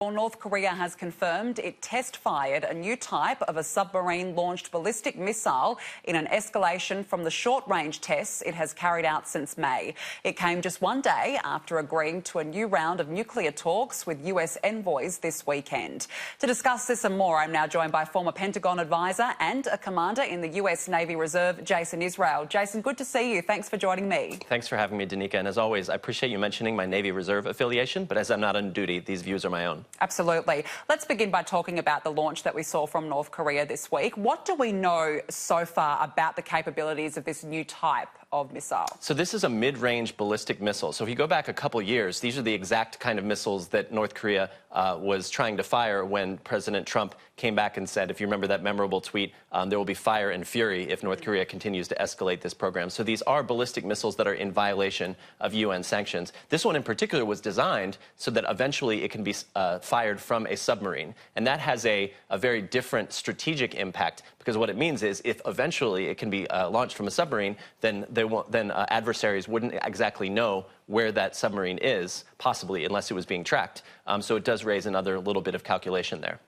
Well, North Korea has confirmed it test-fired a new type of a submarine-launched ballistic missile in an escalation from the short-range tests it has carried out since May. It came just one day after agreeing to a new round of nuclear talks with US envoys this weekend. To discuss this and more, I'm now joined by former Pentagon advisor and a commander in the US Navy Reserve, Jason Israel. Jason, good to see you. Thanks for joining me. Thanks for having me, Danica. And as always, I appreciate you mentioning my Navy Reserve affiliation, but as I'm not on duty, these views are my own. Absolutely. Let's begin by talking about the launch that we saw from North Korea this week. What do we know so far about the capabilities of this new type of missile? So this is a mid-range ballistic missile. So if you go back a couple years, these are the exact kind of missiles that North Korea was trying to fire when President Trump came back and said, if you remember that memorable tweet, there will be fire and fury if North Korea continues to escalate this program. So these are ballistic missiles that are in violation of UN sanctions. This one in particular was designed so that eventually it can be fired from a submarine. And that has a very different strategic impact, because what it means is if eventually it can be launched from a submarine, then adversaries wouldn't exactly know where that submarine is, possibly, unless it was being tracked. So it does raise another little bit of calculation there.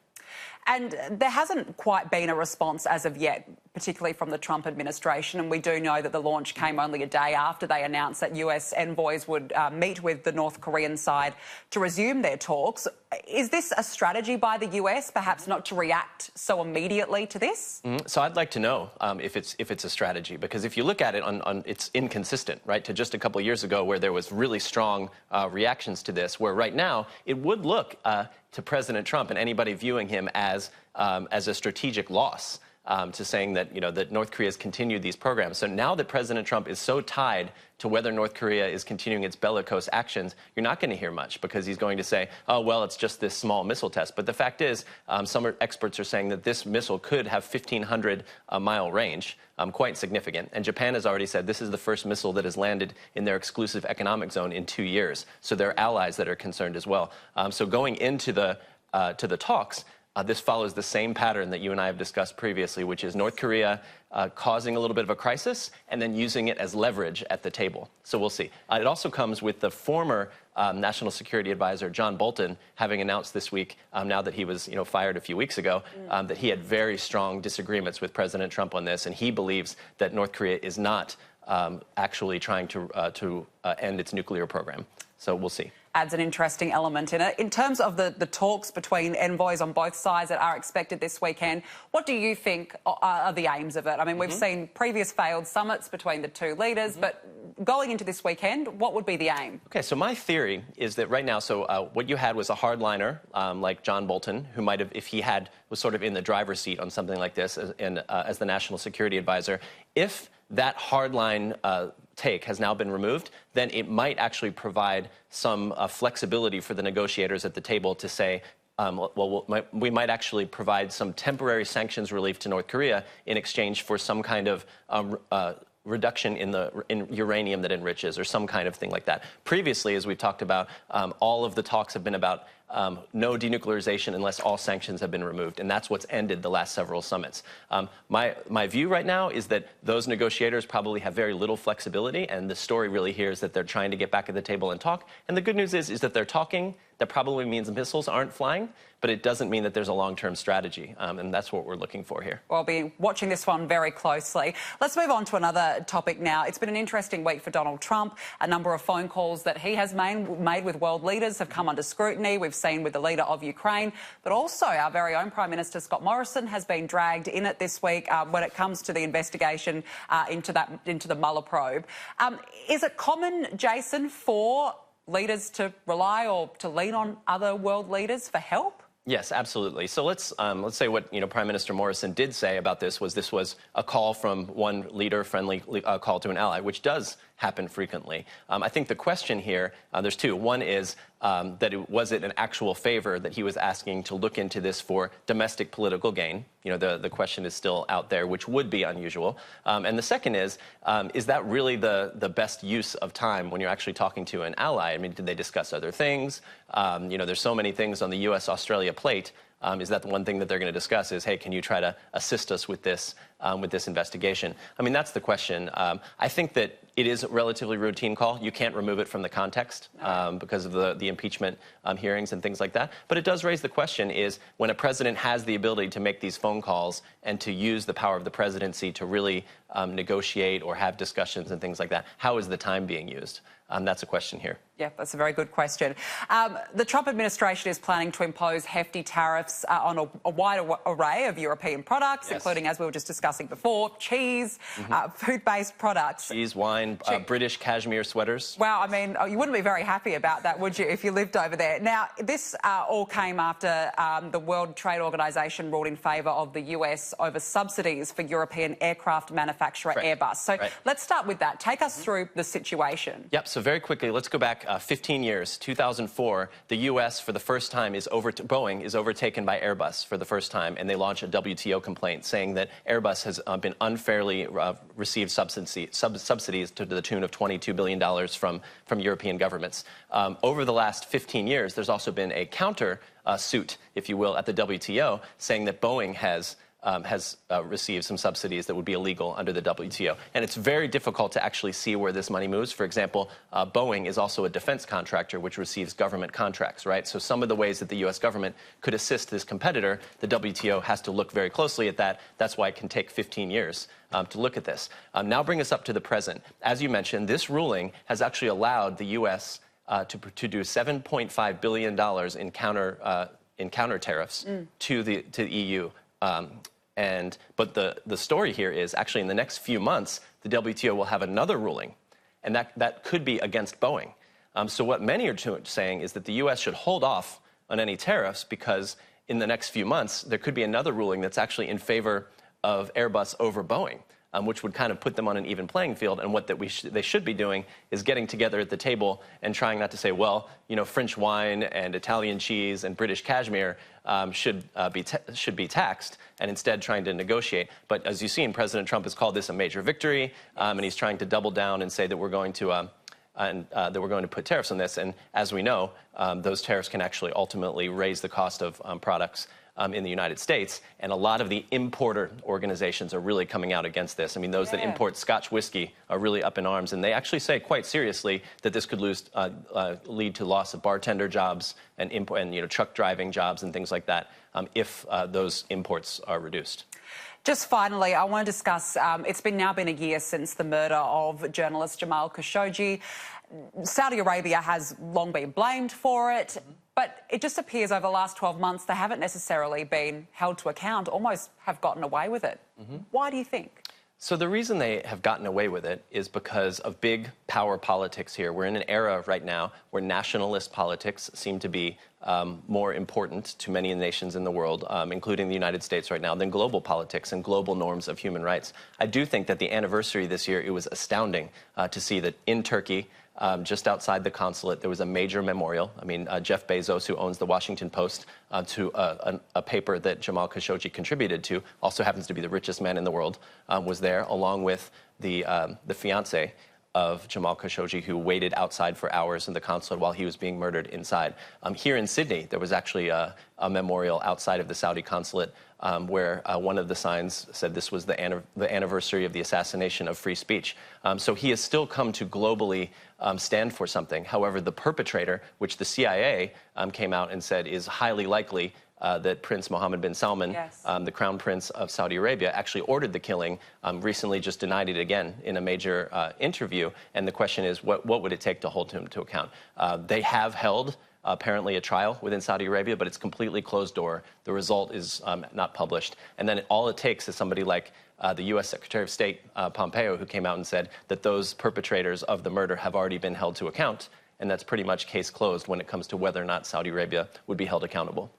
And there hasn't quite been a response as of yet, particularly from the Trump administration. And we do know that the launch came only a day after they announced that US envoys would meet with the North Korean side to resume their talks. Is this a strategy by the US, perhaps not to react so immediately to this? So I'd like to know if it's a strategy, because if you look at it, it's inconsistent, right, to just a couple of years ago where there was really strong reactions to this, where right now it would look to President Trump and anybody viewing him as a strategic loss, to saying that, that North Korea has continued these programs. So now that President Trump is so tied to whether North Korea is continuing its bellicose actions, you're not going to hear much, because he's going to say, oh, well, it's just this small missile test. But the fact is, some experts are saying that this missile could have 1,500-mile range, quite significant. And Japan has already said this is the first missile that has landed in their exclusive economic zone in 2 years. So there are allies that are concerned as well. So going into the talks, this follows the same pattern that you and I have discussed previously, which is North Korea causing a little bit of a crisis and then using it as leverage at the table. So we'll see. It also comes with the former National Security Advisor, John Bolton, having announced this week, now that he was fired a few weeks ago, that he had very strong disagreements with President Trump on this, and he believes that North Korea is not actually trying to end its nuclear program. So we'll see. Adds an interesting element in it. In terms of the talks between envoys on both sides that are expected this weekend, what do you think are the aims of it? I mean, we've seen previous failed summits between the two leaders, but going into this weekend, what would be the aim? Okay, so my theory is that right now, what you had was a hardliner like John Bolton, who might have, if he was sort of in the driver's seat on something like this as the National Security Advisor. If that hardline take has now been removed, then it might actually provide some flexibility for the negotiators at the table to say, we might actually provide some temporary sanctions relief to North Korea in exchange for some kind of reduction in uranium that enriches, or some kind of thing like that. Previously, as we've talked about, all of the talks have been about no denuclearization unless all sanctions have been removed, and that's what's ended the last several summits. My view right now is that those negotiators probably have very little flexibility, and the story really here is that they're trying to get back at the table and talk. And the good news is that they're talking. That probably means missiles aren't flying, but it doesn't mean that there's a long-term strategy, and that's what we're looking for here. Well, I'll be watching this one very closely. Let's move on to another topic now. It's been an interesting week for Donald Trump. A number of phone calls that he has made with world leaders have come under scrutiny. We've seen with the leader of Ukraine, but also our very own Prime Minister Scott Morrison has been dragged in it this week when it comes to the investigation into the Mueller probe. Is it common, Jason, for leaders to rely or to lean on other world leaders for help? Yes, absolutely. So let's say what Prime Minister Morrison did say about this was a call from one leader, friendly call to an ally, which does happen frequently. I think the question here, there's two. One is that was it an actual favor that he was asking to look into this for domestic political gain? The question is still out there, which would be unusual. And the second is that really the best use of time when you're actually talking to an ally? I mean, did they discuss other things? There's so many things on the U.S.-Australia plate. Is that the one thing that they're going to discuss is, hey, can you try to assist us with this investigation? I mean, that's the question. I think that it is a relatively routine call. You can't remove it from the context because of the impeachment hearings and things like that. But it does raise the question is when a president has the ability to make these phone calls and to use the power of the presidency to really negotiate or have discussions and things like that, how is the time being used? That's a question here. Yeah, that's a very good question. The Trump administration is planning to impose hefty tariffs on a wide array of European products, including, as we were just discussing before, cheese, food-based products. Cheese, wine, British cashmere sweaters. Wow, I mean, you wouldn't be very happy about that, would you, if you lived over there? Now, this all came after the World Trade Organization ruled in favour of the US over subsidies for European aircraft manufacturer Airbus. So let's start with that. Take us through the situation. Yep, so very quickly, let's go back 15 years. 2004, the US, for the first time, Boeing is overtaken by Airbus for the first time, and they launch a WTO complaint saying that Airbus has been unfairly received subsidies to the tune of $22 billion from European governments. Over the last 15 years, there's also been a counter suit, if you will, at the WTO, saying that Boeing has received some subsidies that would be illegal under the WTO. And it's very difficult to actually see where this money moves. For example, Boeing is also a defense contractor which receives government contracts, right? So some of the ways that the U.S. government could assist this competitor, the WTO has to look very closely at that. That's why it can take 15 years to look at this. Now bring us up to the present. As you mentioned, this ruling has actually allowed the U.S. to do $7.5 billion in counter tariffs to the EU. But the story here is actually in the next few months, the WTO will have another ruling, and that could be against Boeing. So what many are saying is that the U.S. should hold off on any tariffs because in the next few months, there could be another ruling that's actually in favor of Airbus over Boeing, which would kind of put them on an even playing field. And what they should be doing is getting together at the table and trying not to say, well, you know, French wine and Italian cheese and British cashmere should be taxed, and instead trying to negotiate. But as you've seen, President Trump has called this a major victory, and he's trying to double down and say that we're going to put tariffs on this. And as we know, those tariffs can actually ultimately raise the cost of products in the United States, and a lot of the importer organizations are really coming out against this. I mean, those that import Scotch whiskey are really up in arms, and they actually say quite seriously that this could lead to loss of bartender jobs and truck driving jobs and things like that if those imports are reduced. Just finally, I want to discuss, it's now been a year since the murder of journalist Jamal Khashoggi. Saudi Arabia has long been blamed for it, but it just appears over the last 12 months they haven't necessarily been held to account, almost have gotten away with it. Why do you think? So the reason they have gotten away with it is because of big power politics here. We're in an era right now where nationalist politics seem to be more important to many nations in the world, including the United States right now, than global politics and global norms of human rights. I do think that the anniversary this year, it was astounding to see that in Turkey, just outside the consulate, there was a major memorial. I mean, Jeff Bezos, who owns the Washington Post, to a paper that Jamal Khashoggi contributed to, also happens to be the richest man in the world, was there, along with the fiancé of Jamal Khashoggi, who waited outside for hours in the consulate while he was being murdered inside. Here in Sydney, there was actually a memorial outside of the Saudi consulate where one of the signs said this was the anniversary of the assassination of free speech. So he has still come to globally stand for something. However, the perpetrator, which the CIA came out and said is highly likely that Prince Mohammed bin Salman, the Crown Prince of Saudi Arabia, actually ordered the killing, recently just denied it again in a major interview. And the question is, what would it take to hold him to account? They have held apparently a trial within Saudi Arabia, but it's completely closed door. The result is not published. And then all it takes is somebody like the U.S. Secretary of State Pompeo, who came out and said that those perpetrators of the murder have already been held to account. And that's pretty much case closed when it comes to whether or not Saudi Arabia would be held accountable.